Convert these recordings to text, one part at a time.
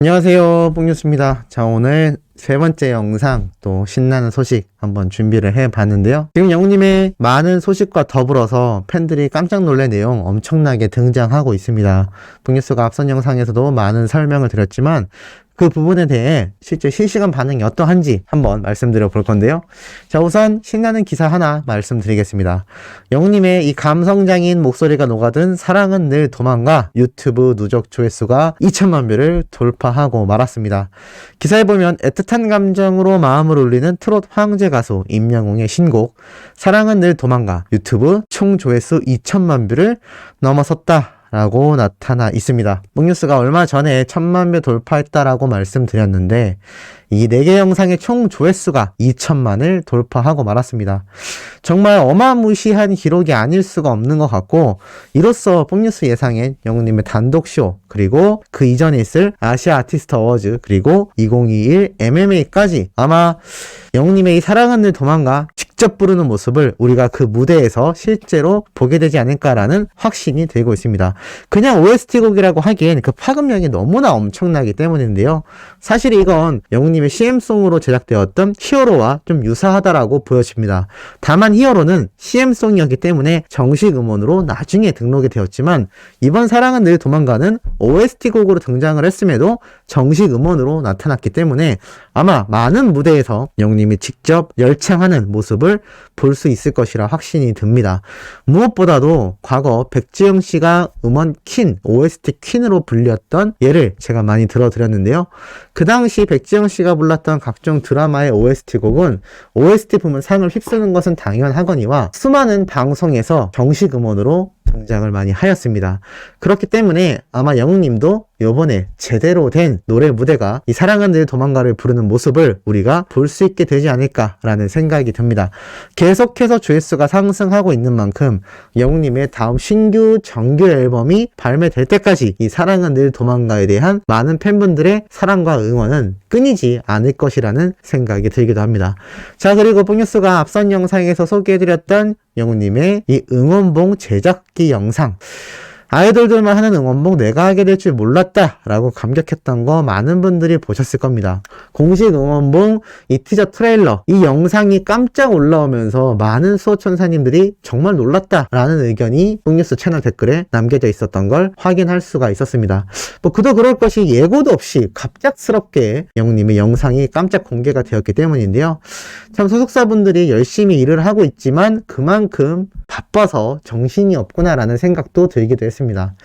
안녕하세요, 뽕뉴스입니다. 자, 오늘 세 번째 영상 또 신나는 소식 한번 준비를 해봤는데요. 지금 영웅님의 많은 소식과 더불어서 팬들이 깜짝 놀랄 내용 엄청나게 등장하고 있습니다. 뽕뉴스가 앞선 영상에서도 많은 설명을 드렸지만 그 부분에 대해 실제 실시간 반응이 어떠한지 한번 말씀드려 볼 건데요. 자, 우선 신나는 기사 하나 말씀드리겠습니다. 영웅님의 이 감성장인 목소리가 녹아든 사랑은 늘 도망가 유튜브 누적 조회수가 2천만 뷰를 돌파하고 말았습니다. 기사에 보면 애틋한 감정으로 마음을 울리는 트롯 황제 가수 임영웅의 신곡 사랑은 늘 도망가 유튜브 총 조회수 2천만 뷰를 넘어섰다 라고 나타나 있습니다. 뽕뉴스가 얼마 전에 1000만 뷰 돌파했다라고 말씀드렸는데 이 4개 영상의 총 조회수가 2천만을 돌파하고 말았습니다. 정말 어마무시한 기록이 아닐 수가 없는 것 같고 이로써 뽕뉴스 예상엔 영웅님의 단독쇼 그리고 그 이전에 있을 아시아 아티스트 어워즈 그리고 2021 MMA까지 아마 영웅님의 이 사랑은 늘 도망가 직접 부르는 모습을 우리가 그 무대에서 실제로 보게 되지 않을까라는 확신이 들고 있습니다. 그냥 OST 곡이라고 하기엔 그 파급력이 너무나 엄청나기 때문인데요. 사실 이건 영웅님의 CM송으로 제작되었던 히어로와 좀 유사하다라고 보여집니다. 다만 히어로는 CM송이었기 때문에 정식 음원으로 나중에 등록이 되었지만 이번 사랑은 늘 도망가는 OST 곡으로 등장을 했음에도 정식 음원으로 나타났기 때문에 아마 많은 무대에서 영웅님이 직접 열창하는 모습을 볼 수 있을 것이라 확신이 듭니다. 무엇보다도 과거 백지영 씨가 음원 퀸, OST 퀸으로 불렸던 예를 제가 많이 들어드렸는데요. 그 당시 백지영 씨가 불렀던 각종 드라마의 OST 곡은 OST 부문 상을 휩쓰는 것은 당연하거니와 수많은 방송에서 정식 음원으로 등장을 많이 하였습니다. 그렇기 때문에 아마 영웅님도 요번에 제대로 된 노래 무대가 이 사랑은 늘 도망가를 부르는 모습을 우리가 볼 수 있게 되지 않을까라는 생각이 듭니다. 계속해서 조회수가 상승하고 있는 만큼 영웅님의 다음 신규 정규 앨범이 발매될 때까지 이 사랑은 늘 도망가에 대한 많은 팬분들의 사랑과 응원은 끊이지 않을 것이라는 생각이 들기도 합니다. 자, 그리고 뽕뉴스가 앞선 영상에서 소개해드렸던 영웅님의 이 응원봉 제작기 영상 아이돌들만 하는 응원봉 내가 하게 될 줄 몰랐다 라고 감격했던 거 많은 분들이 보셨을 겁니다. 공식 응원봉 이 티저 트레일러 이 영상이 깜짝 올라오면서 많은 수호천사님들이 정말 놀랐다 라는 의견이 뽕뉴스 채널 댓글에 남겨져 있었던 걸 확인할 수가 있었습니다. 그도 그럴 것이 예고도 없이 갑작스럽게 영웅님의 영상이 깜짝 공개가 되었기 때문인데요. 참 소속사분들이 열심히 일을 하고 있지만 그만큼 바빠서 정신이 없구나라는 생각도 들기도 했습니다.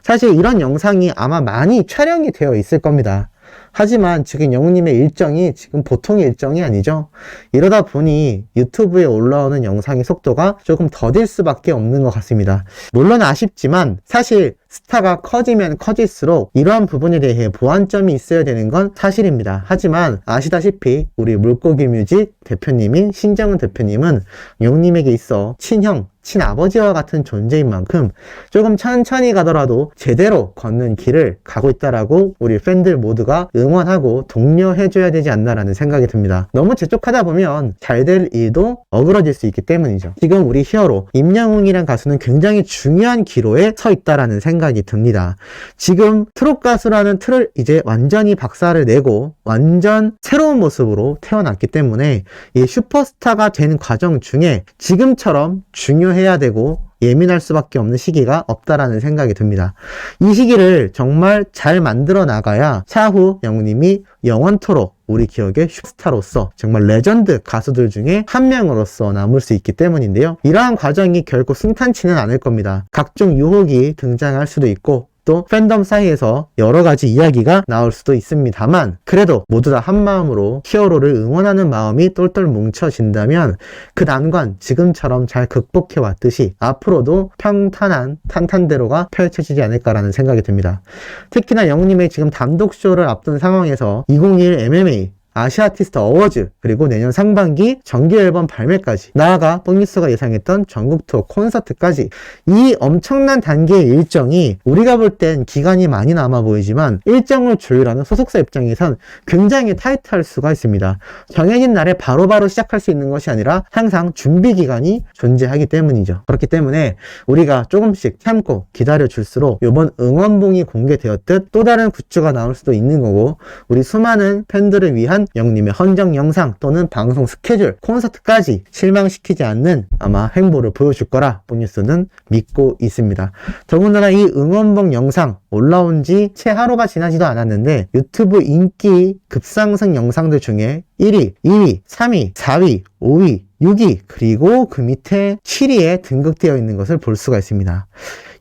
사실 이런 영상이 아마 많이 촬영이 되어 있을 겁니다. 하지만 지금 영웅님의 일정이 지금 보통의 일정이 아니죠. 이러다 보니 유튜브에 올라오는 영상의 속도가 조금 더딜 수밖에 없는 것 같습니다. 물론 아쉽지만 사실 스타가 커지면 커질수록 이러한 부분에 대해 보완점이 있어야 되는 건 사실입니다. 하지만 아시다시피 우리 물고기 뮤직 대표님인 신정은 대표님은 영웅님에게 있어 친형, 친아버지와 같은 존재인 만큼 조금 천천히 가더라도 제대로 걷는 길을 가고 있다라고 우리 팬들 모두가 응원하고 독려해줘야 되지 않나라는 생각이 듭니다. 너무 재촉하다 보면 잘 될 일도 어그러질 수 있기 때문이죠. 지금 우리 히어로 임영웅이란 가수는 굉장히 중요한 기로에 서 있다라는 생각이 듭니다. 지금 트롯 가수라는 틀을 이제 완전히 박살을 내고 완전 새로운 모습으로 태어났기 때문에 이 슈퍼스타가 된 과정 중에 지금처럼 중요해야 되고 예민할 수밖에 없는 시기가 없다라는 생각이 듭니다. 이 시기를 정말 잘 만들어 나가야 차후 영웅님이 영원토록 우리 기억의 슈퍼스타로서 정말 레전드 가수들 중에 한 명으로서 남을 수 있기 때문인데요. 이러한 과정이 결코 순탄치는 않을 겁니다. 각종 유혹이 등장할 수도 있고 또 팬덤 사이에서 여러 가지 이야기가 나올 수도 있습니다만 그래도 모두 다 한마음으로 히어로를 응원하는 마음이 똘똘 뭉쳐진다면 그 난관 지금처럼 잘 극복해 왔듯이 앞으로도 평탄한 탄탄대로가 펼쳐지지 않을까라는 생각이 듭니다. 특히나 영웅님의 지금 단독쇼를 앞둔 상황에서 2021 MMA 아시아티스트 어워즈, 그리고 내년 상반기 정규 앨범 발매까지, 나아가 뽕뉴스가 예상했던 전국 투어 콘서트까지, 이 엄청난 단계의 일정이 우리가 볼 땐 기간이 많이 남아 보이지만 일정을 조율하는 소속사 입장에선 굉장히 타이트할 수가 있습니다. 정해진 날에 바로바로 시작할 수 있는 것이 아니라 항상 준비 기간이 존재하기 때문이죠. 그렇기 때문에 우리가 조금씩 참고 기다려 줄수록 이번 응원봉이 공개되었듯 또 다른 굿즈가 나올 수도 있는 거고, 우리 수많은 팬들을 위한 영님의 헌정 영상 또는 방송 스케줄, 콘서트까지 실망시키지 않는 아마 행보를 보여줄 거라 뽕뉴스는 믿고 있습니다. 더군다나 이 응원봉 영상 올라온 지 채 하루가 지나지도 않았는데 유튜브 인기 급상승 영상들 중에 1위, 2위, 3위, 4위, 5위, 6위, 그리고 그 밑에 7위에 등극되어 있는 것을 볼 수가 있습니다.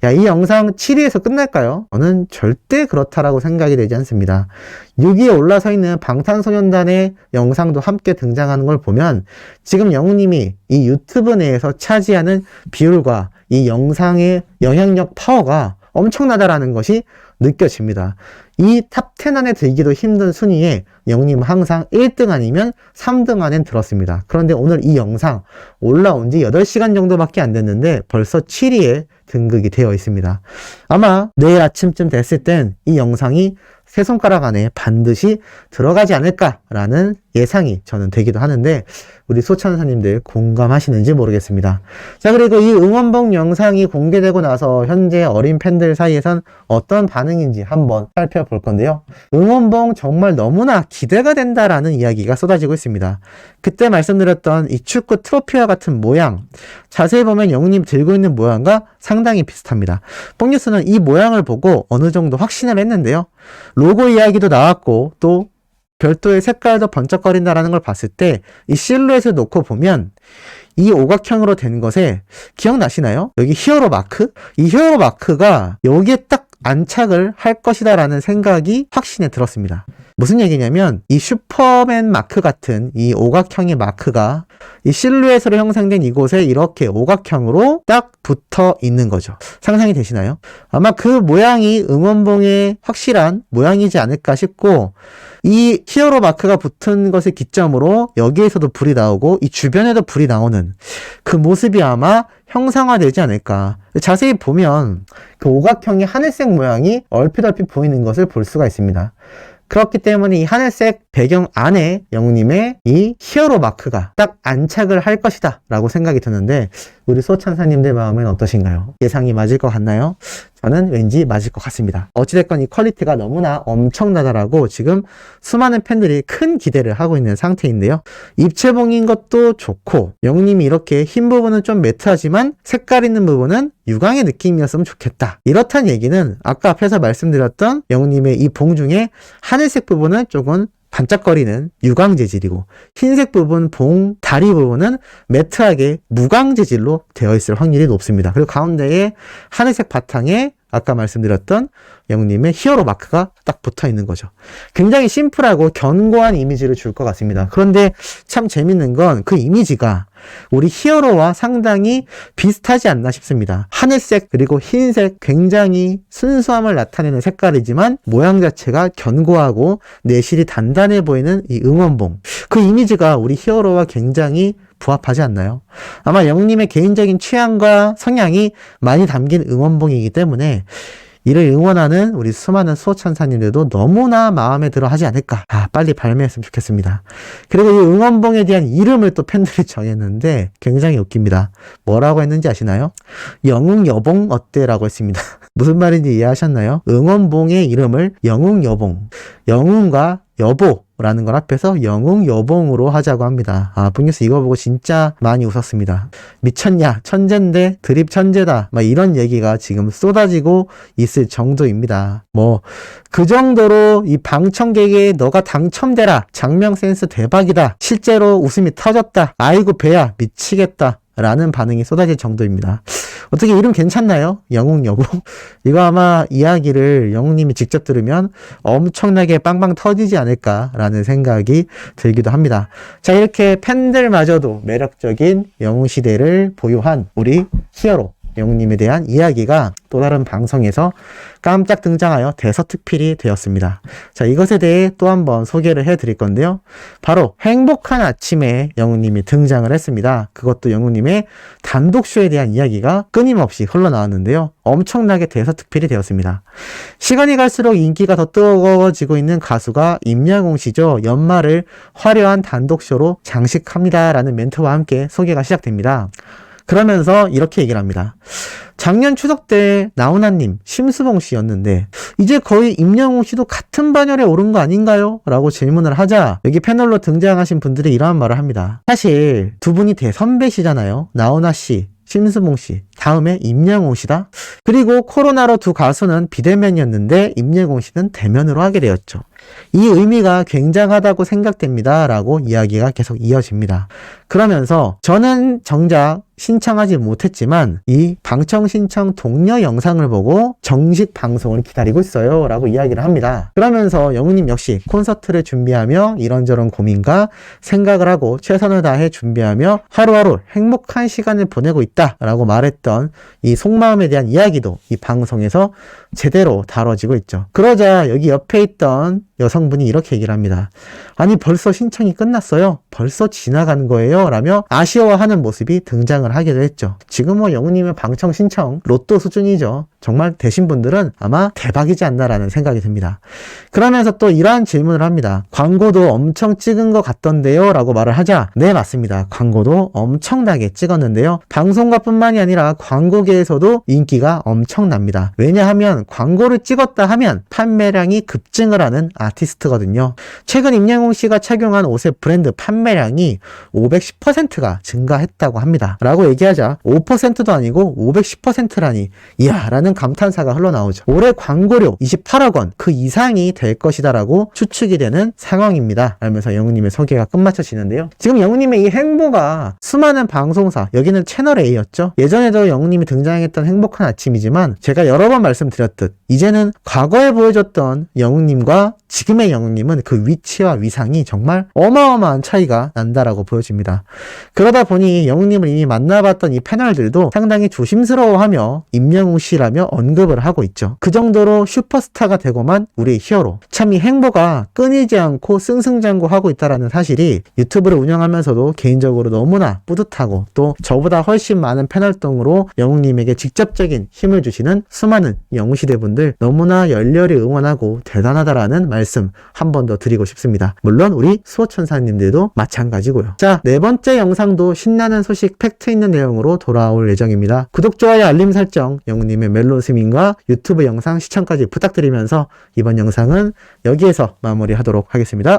야, 이 영상 7위에서 끝날까요? 저는 절대 그렇다라고 생각이 되지 않습니다. 6위에 올라서 있는 방탄소년단의 영상도 함께 등장하는 걸 보면 지금 영우님이 이 유튜브 내에서 차지하는 비율과 이 영상의 영향력 파워가 엄청나다라는 것이 느껴집니다. 이 탑 10 안에 들기도 힘든 순위에 영님은 항상 1등 아니면 3등 안엔 들었습니다. 그런데 오늘 이 영상 올라온 지 8시간 정도밖에 안 됐는데 벌써 7위에 등극이 되어 있습니다. 아마 내일 아침쯤 됐을 땐 이 영상이 세 손가락 안에 반드시 들어가지 않을까라는 예상이 저는 되기도 하는데 우리 소천사님들 공감하시는지 모르겠습니다. 자, 그리고 이 응원봉 영상이 공개되고 나서 현재 어린 팬들 사이에선 어떤 반응인지 한번 살펴볼 건데요. 응원봉 정말 너무나 기대가 된다라는 이야기가 쏟아지고 있습니다. 그때 말씀드렸던 이 축구 트로피와 같은 모양, 자세히 보면 영님 들고 있는 모양과 상당히 비슷합니다. 뽕뉴스는 이 모양을 보고 어느 정도 확신을 했는데요. 로고 이야기도 나왔고 또 별도의 색깔도 번쩍거린다라는 걸 봤을 때 이 실루엣을 놓고 보면 이 오각형으로 된 것에 기억나시나요? 여기 히어로 마크? 이 히어로 마크가 여기에 딱 안착을 할 것이다 라는 생각이 확신에 들었습니다. 무슨 얘기냐면 이 슈퍼맨 마크 같은 이 오각형의 마크가 이 실루엣으로 형성된 이곳에 이렇게 오각형으로 딱 붙어 있는 거죠. 상상이 되시나요? 아마 그 모양이 응원봉의 확실한 모양이지 않을까 싶고, 이 히어로 마크가 붙은 것을 기점으로 여기에서도 불이 나오고 이 주변에도 불이 나오는 그 모습이 아마 형상화되지 않을까. 자세히 보면 그 오각형의 하늘색 모양이 얼핏 보이는 것을 볼 수가 있습니다. 그렇기 때문에 이 하늘색 배경 안에 영님의 이 히어로 마크가 딱 안착을 할 것이다 라고 생각이 드는데 우리 소천사님들 마음은 어떠신가요? 예상이 맞을 것 같나요? 저는 왠지 맞을 것 같습니다. 어찌됐건 이 퀄리티가 너무나 엄청나다라고 지금 수많은 팬들이 큰 기대를 하고 있는 상태인데요. 입체봉인 것도 좋고 영님이 이렇게 흰 부분은 좀 매트하지만 색깔 있는 부분은 유광의 느낌이었으면 좋겠다. 이렇다는 얘기는 아까 앞에서 말씀드렸던 영님의 이 봉 중에 하늘색 부분은 조금 반짝거리는 유광 재질이고 흰색 부분 봉 다리 부분은 매트하게 무광 재질로 되어 있을 확률이 높습니다. 그리고 가운데에 하늘색 바탕에 아까 말씀드렸던 영님의 히어로 마크가 딱 붙어 있는 거죠. 굉장히 심플하고 견고한 이미지를 줄 것 같습니다. 그런데 참 재밌는 건 그 이미지가 우리 히어로와 상당히 비슷하지 않나 싶습니다. 하늘색 그리고 흰색 굉장히 순수함을 나타내는 색깔이지만 모양 자체가 견고하고 내실이 단단해 보이는 이 응원봉, 그 이미지가 우리 히어로와 굉장히 부합하지 않나요? 아마 영님의 개인적인 취향과 성향이 많이 담긴 응원봉이기 때문에 이를 응원하는 우리 수많은 수호천사님들도 너무나 마음에 들어 하지 않을까. 빨리 발매했으면 좋겠습니다. 그리고 이 응원봉에 대한 이름을 또 팬들이 정했는데 굉장히 웃깁니다. 뭐라고 했는지 아시나요? 영웅여봉 어때? 라고 했습니다. 무슨 말인지 이해하셨나요? 응원봉의 이름을 영웅여봉, 영웅과 여보라는 걸 합해서 영웅여봉으로 하자고 합니다. 뽕뉴스 이거 보고 진짜 많이 웃었습니다. 미쳤냐, 천재인데 드립 천재다, 막 이런 얘기가 지금 쏟아지고 있을 정도입니다. 그 정도로 이 방청객에 너가 당첨되라, 장명 센스 대박이다, 실제로 웃음이 터졌다, 아이고 배야 미치겠다 라는 반응이 쏟아질 정도입니다. 어떻게 이름 괜찮나요? 영웅여봉? 이거 아마 이야기를 영웅님이 직접 들으면 엄청나게 빵빵 터지지 않을까라는 생각이 들기도 합니다. 자, 이렇게 팬들마저도 매력적인 영웅시대를 보유한 우리 히어로 영웅님에 대한 이야기가 또 다른 방송에서 깜짝 등장하여 대서특필이 되었습니다. 자, 이것에 대해 또 한번 소개를 해드릴 건데요. 바로 행복한 아침에 영웅님이 등장을 했습니다. 그것도 영웅님의 단독쇼에 대한 이야기가 끊임없이 흘러나왔는데요. 엄청나게 대서특필이 되었습니다. 시간이 갈수록 인기가 더 뜨거워지고 있는 가수가 임양웅 씨죠. 연말을 화려한 단독쇼로 장식합니다라는 멘트와 함께 소개가 시작됩니다. 그러면서 이렇게 얘기를 합니다. 작년 추석 때 나훈아님, 심수봉 씨였는데 이제 거의 임영웅 씨도 같은 반열에 오른 거 아닌가요? 라고 질문을 하자 여기 패널로 등장하신 분들이 이러한 말을 합니다. 사실 두 분이 대선배시잖아요. 나훈아 씨, 심수봉 씨, 다음에 임영웅 씨다. 그리고 코로나로 두 가수는 비대면이었는데 임영웅 씨는 대면으로 하게 되었죠. 이 의미가 굉장하다고 생각됩니다. 라고 이야기가 계속 이어집니다. 그러면서 저는 정작 신청하지 못했지만 이 방청 신청 독려 영상을 보고 정식 방송을 기다리고 있어요. 라고 이야기를 합니다. 그러면서 영웅님 역시 콘서트를 준비하며 이런저런 고민과 생각을 하고 최선을 다해 준비하며 하루하루 행복한 시간을 보내고 있다. 라고 말했던 이 속마음에 대한 이야기도 이 방송에서 제대로 다뤄지고 있죠. 그러자 여기 옆에 있던 여성분이 이렇게 얘기를 합니다. 아니 벌써 신청이 끝났어요? 벌써 지나간 거예요? 라며 아쉬워하는 모습이 등장을 하기도 했죠. 지금 뭐 영웅님의 방청 신청 로또 수준이죠. 정말 되신 분들은 아마 대박이지 않나라는 생각이 듭니다. 그러면서 또 이러한 질문을 합니다. 광고도 엄청 찍은 것 같던데요? 라고 말을 하자 네 맞습니다. 광고도 엄청나게 찍었는데요. 방송가 뿐만이 아니라 광고계에서도 인기가 엄청납니다. 왜냐하면 광고를 찍었다 하면 판매량이 급증을 하는 아티스트거든요. 최근 임영웅 씨가 착용한 옷의 브랜드 판매량이 510%가 증가했다고 합니다. 라고 얘기하자 5%도 아니고 510%라니 이야 라는 감탄사가 흘러나오죠. 올해 광고료 28억 원 그 이상이 될 것이다 라고 추측이 되는 상황입니다. 라면서 영웅님의 소개가 끝마쳐지는데요. 지금 영웅님의 이 행보가 수많은 방송사 여기는 채널 A였죠. 예전에도 영웅님이 등장했던 행복한 아침이지만 제가 여러 번 말씀드렸듯 이제는 과거에 보여줬던 영웅님과 지금의 영웅님은 그 위치와 위상이 정말 어마어마한 차이가 난다라고 보여집니다. 그러다 보니 영웅님을 이미 만나봤던 이 패널들도 상당히 조심스러워하며 임영웅 씨라며 언급을 하고 있죠. 그 정도로 슈퍼스타가 되고만 우리의 히어로. 참 이 행보가 끊이지 않고 승승장구하고 있다는 사실이 유튜브를 운영하면서도 개인적으로 너무나 뿌듯하고 또 저보다 훨씬 많은 패널동으로 영웅님에게 직접적인 힘을 주시는 수많은 영웅시대분들 너무나 열렬히 응원하고 대단하다라는 말씀 한 번 더 드리고 싶습니다. 물론 우리 수호천사님들도 마찬가지고요. 자, 네 번째 영상도 신나는 소식 팩트 있는 내용으로 돌아올 예정입니다. 구독, 좋아요, 알림 설정, 영웅님의 멜론 스밍과 유튜브 영상 시청까지 부탁드리면서 이번 영상은 여기에서 마무리하도록 하겠습니다.